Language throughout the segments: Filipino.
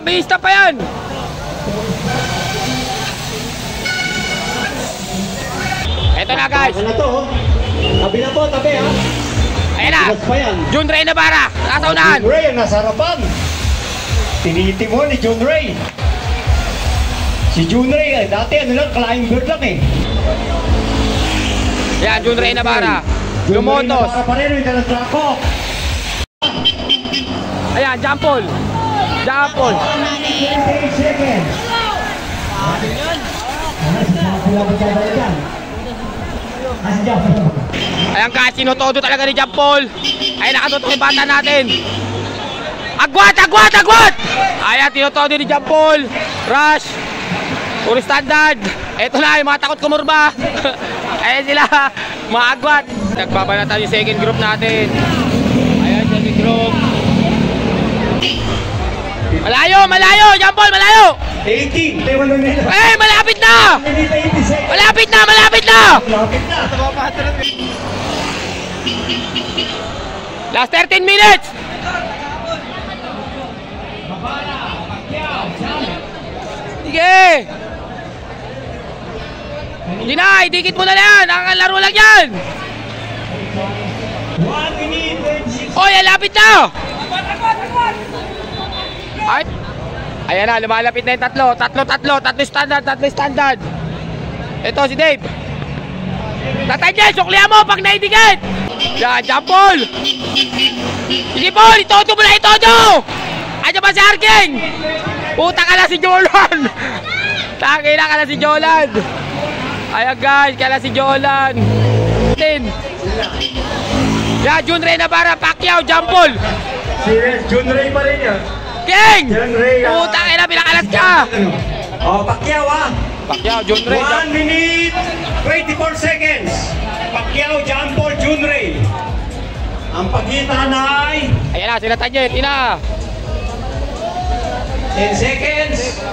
may stop pa yan. Ito na guys. Ano to? Tabi na po, tabi ha. Ayan na. Jun Ray Navarra. Nasa unahan. Jun Ray ang nasa harapan. Tiniti mo ni Jun Ray. Si Jun Ray, dati ano lang, climber lang eh. Yan, Jun Ray Navarra. Lumotos. Para pa rin, yung dalang trako. Ayan, jump ball. Jump ball. 28 seconds. Ayan guys, sinutodo talaga ni jump ball. Ayan, nakatutok yung bata natin. Agwat, agwat, agwat! Ayan, tinutodo ni jump ball. Rush. Puro standard. Ito na, yung mga takot kumurba. Ayan sila, mga agwat. Nagbabanatan yung second group natin. Ayan, second group. Malayo, malayo! Jump ball, malayo! 18! Eh, malapit na! Malapit na, malapit na! Malapit na! Last 13 minutes! Sige! Hindi na, idikit mo na yan! Nakakalaro lang yan! 1 minute and 6. Oy, lapit na! Ay, ayan na, lumalapit na yung tatlo. Tatlo standard. Ito si Dave. Tatay Jess, suklihan mo pag naidikit. Yan, jump ball. Sige po, itodo mo na itodo. Ayan ba si Arking? Puta ka na si Jolan. Taki na ka na si Jolan. Ayan guys, ka na si Jolan. Yan, Jun Ray Navarra, Pacquiao, jump ball. Si Jun Ray pa rin yan. King! Puta ka na, pinakalas ka! Oh, Pacquiao ah! Pacquiao, Jun Ray. 1 minute, 24 seconds. Pacquiao, Jump Ball, Jun Ray. Ang pagitan ay... Ayan na, sila Tanyet, ina. 10 seconds.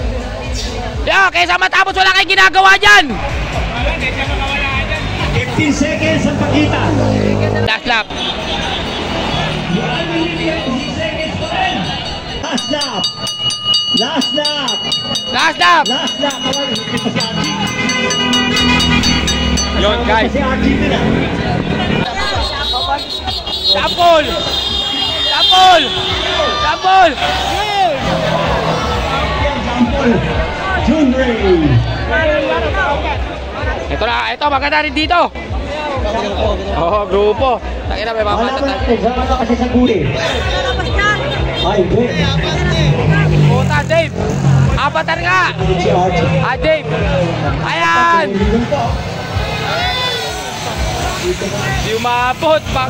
Yan, kaysa matapos wala kayong ginagawa dyan. 15 seconds ang pagitan. Last lap. 1 minute, 6 seconds pa rin. Last lap. Last lap. Last lap. Last lap. Yun guys. Si RGB na. Tapol. Tapol. Tapol. Jun Ray. Ito na, ito maganda rin dito. Oh, grupo. Takina may mamata tayo. Sama ka kasi sa guli. Ay, good. Puta, Dave. Apatar nga. Si RGB. Ah, Dave. Ayan. Di umabot pag